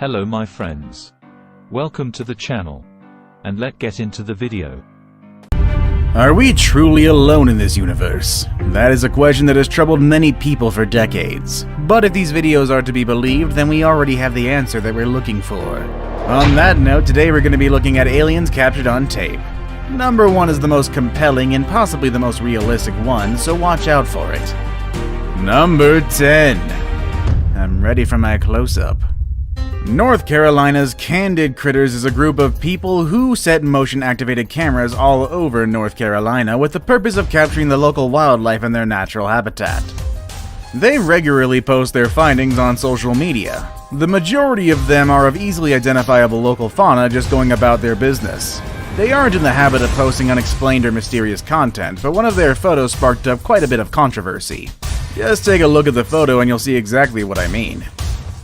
Hello my friends. Welcome to the channel. And let's get into the video. Are we truly alone in this universe? That is a question that has troubled many people for decades. But if these videos are to be believed, then we already have the answer that we're looking for. On that note, today we're going to be looking at aliens captured on tape. Number 1 is the most compelling and possibly the most realistic one, so watch out for it. Number 10. I'm ready for my close-up. North Carolina's Candid Critters is a group of people who set motion-activated cameras all over North Carolina with the purpose of capturing the local wildlife in their natural habitat. They regularly post their findings on social media. The majority of them are of easily identifiable local fauna just going about their business. They aren't in the habit of posting unexplained or mysterious content, but one of their photos sparked up quite a bit of controversy. Just take a look at the photo and you'll see exactly what I mean.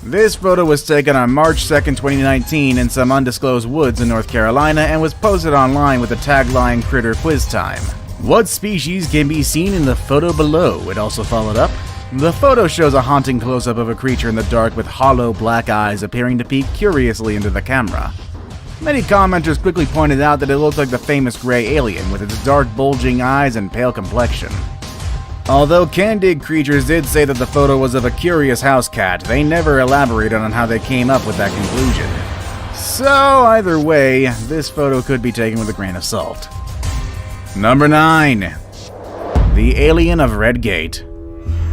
This photo was taken on March 2nd, 2019 in some undisclosed woods in North Carolina and was posted online with the tagline "Critter Quiz Time." What species can be seen in the photo below? It also followed up. The photo shows a haunting close-up of a creature in the dark with hollow black eyes appearing to peek curiously into the camera. Many commenters quickly pointed out that it looked like the famous gray alien with its dark bulging eyes and pale complexion. Although Candid Creatures did say that the photo was of a curious house cat, they never elaborated on how they came up with that conclusion. So either way, this photo could be taken with a grain of salt. Number 9. The Alien of Red Gate.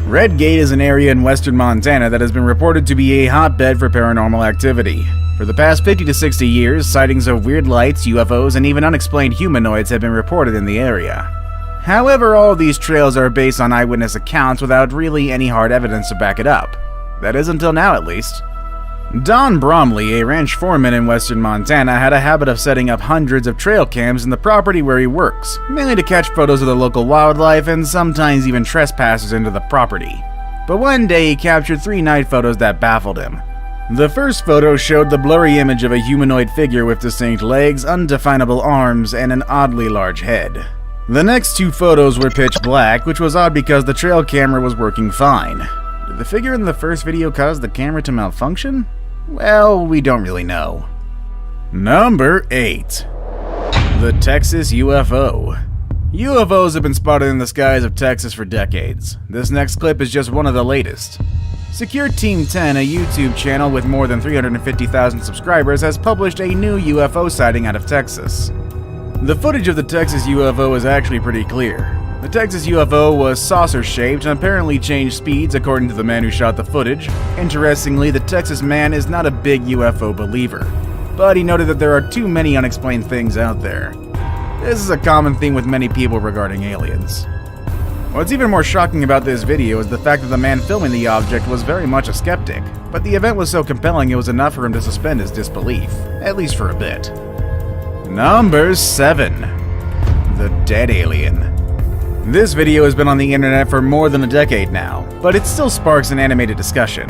Red Gate is an area in western Montana that has been reported to be a hotbed for paranormal activity. For the past 50 to 60 years, sightings of weird lights, UFOs, and even unexplained humanoids have been reported in the area. However, all of these trails are based on eyewitness accounts without really any hard evidence to back it up. That is until now, at least. Don Bromley, a ranch foreman in western Montana, had a habit of setting up hundreds of trail cams in the property where he works, mainly to catch photos of the local wildlife and sometimes even trespassers into the property. But one day he captured 3 night photos that baffled him. The first photo showed the blurry image of a humanoid figure with distinct legs, undefinable arms, and an oddly large head. The next 2 photos were pitch black, which was odd because the trail camera was working fine. Did the figure in the first video cause the camera to malfunction? Well, we don't really know. Number 8. The Texas UFO. UFOs have been spotted in the skies of Texas for decades. This next clip is just one of the latest. Secure Team 10, a YouTube channel with more than 350,000 subscribers, has published a new UFO sighting out of Texas. The footage of the Texas UFO is actually pretty clear. The Texas UFO was saucer-shaped and apparently changed speeds according to the man who shot the footage. Interestingly, the Texas man is not a big UFO believer, but he noted that there are too many unexplained things out there. This is a common theme with many people regarding aliens. What's even more shocking about this video is the fact that the man filming the object was very much a skeptic, but the event was so compelling it was enough for him to suspend his disbelief, at least for a bit. Number 7. The Dead Alien. This video has been on the internet for more than a decade now, but it still sparks an animated discussion.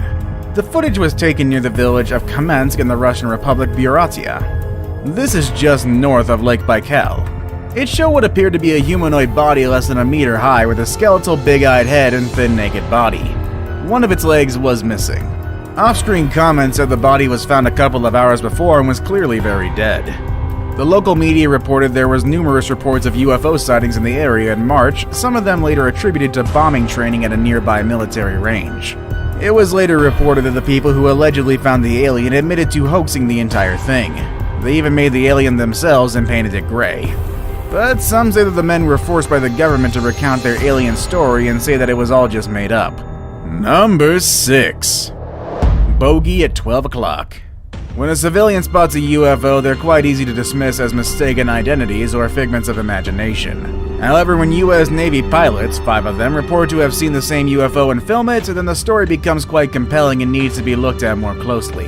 The footage was taken near the village of Kamensk in the Russian Republic Buryatia. This is just north of Lake Baikal. It showed what appeared to be a humanoid body less than a meter high with a skeletal big-eyed head and thin naked body. One of its legs was missing. Off-screen comments said the body was found a couple of hours before and was clearly very dead. The local media reported there was numerous reports of UFO sightings in the area in March, some of them later attributed to bombing training at a nearby military range. It was later reported that the people who allegedly found the alien admitted to hoaxing the entire thing. They even made the alien themselves and painted it gray. But some say that the men were forced by the government to recount their alien story and say that it was all just made up. Number 6. Bogey at 12 o'clock. When a civilian spots a UFO, they're quite easy to dismiss as mistaken identities or figments of imagination. However, when US Navy pilots, 5 of them, report to have seen the same UFO and film it, then the story becomes quite compelling and needs to be looked at more closely.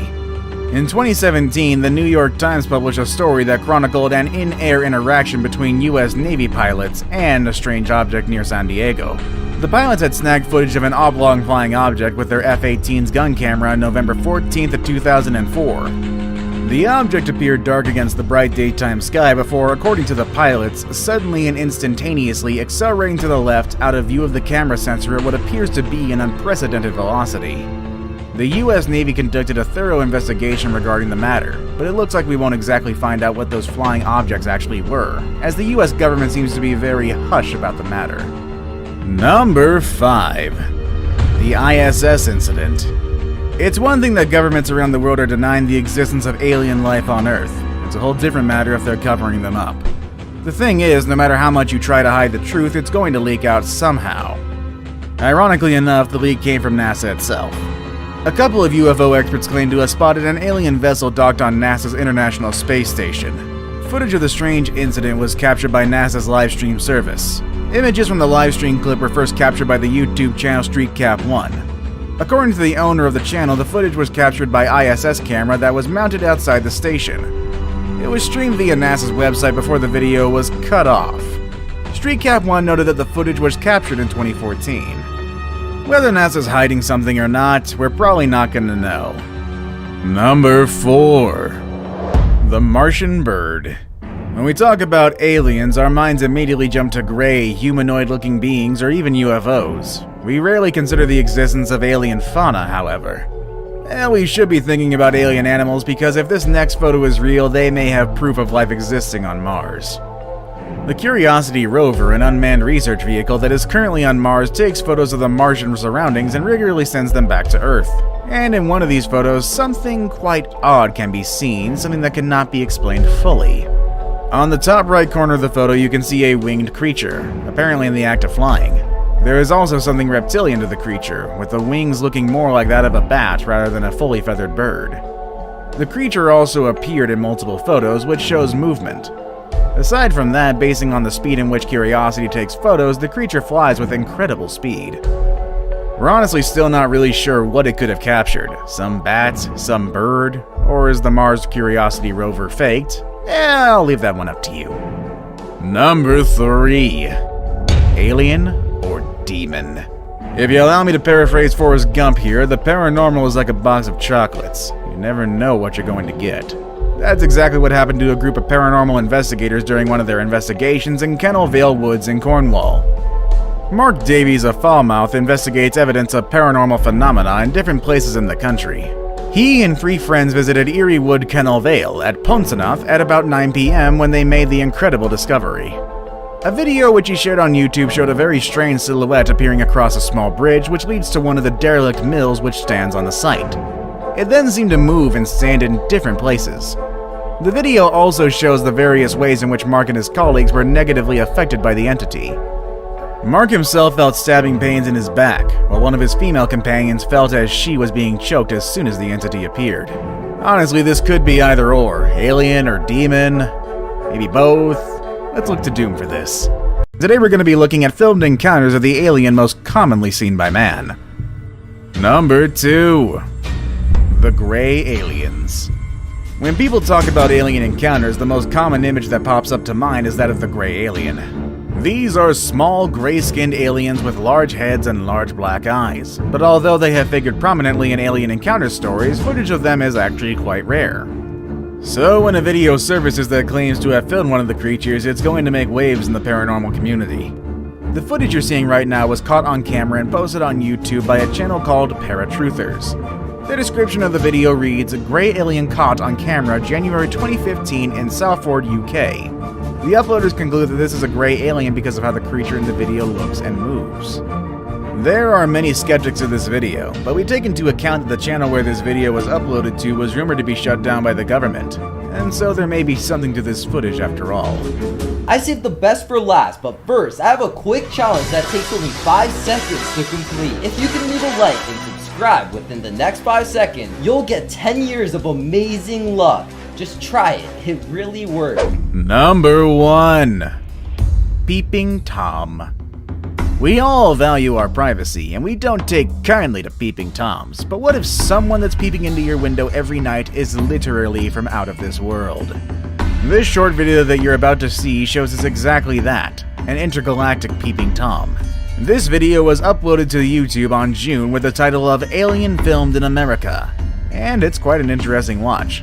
In 2017, the New York Times published a story that chronicled an in-air interaction between US Navy pilots and a strange object near San Diego. The pilots had snagged footage of an oblong flying object with their F-18's gun camera on November 14th of 2004. The object appeared dark against the bright daytime sky before, according to the pilots, suddenly and instantaneously accelerating to the left out of view of the camera sensor at what appears to be an unprecedented velocity. The US Navy conducted a thorough investigation regarding the matter, but it looks like we won't exactly find out what those flying objects actually were, as the US government seems to be very hush about the matter. Number 5. The ISS incident. It's one thing that governments around the world are denying the existence of alien life on Earth. It's a whole different matter if they're covering them up. The thing is, no matter how much you try to hide the truth, it's going to leak out somehow. Ironically enough, the leak came from NASA itself. A couple of UFO experts claim to have spotted an alien vessel docked on NASA's International Space Station. Footage of the strange incident was captured by NASA's livestream service. Images from the livestream clip were first captured by the YouTube channel StreetCap1. According to the owner of the channel, the footage was captured by ISS camera that was mounted outside the station. It was streamed via NASA's website before the video was cut off. StreetCap1 noted that the footage was captured in 2014. Whether NASA's hiding something or not, we're probably not going to know. Number 4. The Martian Bird. When we talk about aliens, our minds immediately jump to gray, humanoid-looking beings or even UFOs. We rarely consider the existence of alien fauna, however. We should be thinking about alien animals because if this next photo is real, they may have proof of life existing on Mars. The Curiosity rover, an unmanned research vehicle that is currently on Mars, takes photos of the Martian surroundings and regularly sends them back to Earth. And in one of these photos, something quite odd can be seen, something that cannot be explained fully. On the top right corner of the photo, you can see a winged creature, apparently in the act of flying. There is also something reptilian to the creature, with the wings looking more like that of a bat rather than a fully feathered bird. The creature also appeared in multiple photos, which shows movement. Aside from that, basing on the speed in which Curiosity takes photos, the creature flies with incredible speed. We're honestly still not really sure what it could have captured. Some bat, some bird, or is the Mars Curiosity rover faked? I'll leave that one up to you. Number 3. Alien or demon? If you allow me to paraphrase Forrest Gump here, the paranormal is like a box of chocolates. You never know what you're going to get. That's exactly what happened to a group of paranormal investigators during one of their investigations in Kennel Vale Woods in Cornwall. Mark Davies of Falmouth investigates evidence of paranormal phenomena in different places in the country. He and 3 friends visited Erie Wood Kennel Vale at Ponsoneth at about 9 p.m. when they made the incredible discovery. A video which he shared on YouTube showed a very strange silhouette appearing across a small bridge which leads to one of the derelict mills which stands on the site. It then seemed to move and stand in different places. The video also shows the various ways in which Mark and his colleagues were negatively affected by the entity. Mark himself felt stabbing pains in his back, while one of his female companions felt as she was being choked as soon as the entity appeared. Honestly, this could be either or, alien or demon, maybe both. Let's look to Doom for this. Today we're going to be looking at filmed encounters of the alien most commonly seen by man. Number 2. The Gray Aliens. When people talk about alien encounters, the most common image that pops up to mind is that of the gray alien. These are small, gray-skinned aliens with large heads and large black eyes, but although they have figured prominently in alien encounter stories, footage of them is actually quite rare. So when a video surfaces that claims to have filmed one of the creatures, it's going to make waves in the paranormal community. The footage you're seeing right now was caught on camera and posted on YouTube by a channel called Paratruthers. The description of the video reads, "Grey alien caught on camera January 2015 in Salford, UK." The uploaders conclude that this is a grey alien because of how the creature in the video looks and moves. There are many skeptics of this video, but we take into account that the channel where this video was uploaded to was rumored to be shut down by the government, and so there may be something to this footage after all. I saved the best for last, but first, I have a quick challenge that takes only 5 seconds to complete. If you can leave a like and subscribe within the next 5 seconds, you'll get 10 years of amazing luck. Just try it, it really works. Number 1. Peeping Tom. We all value our privacy, and we don't take kindly to peeping Toms, but what if someone that's peeping into your window every night is literally from out of this world? This short video that you're about to see shows us exactly that, an intergalactic peeping Tom. This video was uploaded to YouTube on June with the title of Alien Filmed in America, and it's quite an interesting watch.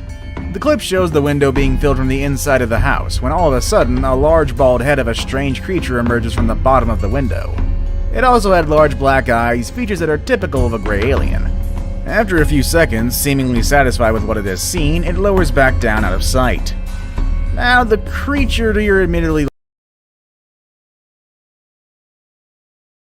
The clip shows the window being filled from the inside of the house, when all of a sudden, a large bald head of a strange creature emerges from the bottom of the window. It also had large black eyes, features that are typical of a gray alien. After a few seconds, seemingly satisfied with what it has seen, it lowers back down out of sight. Now, the creature to your admittedly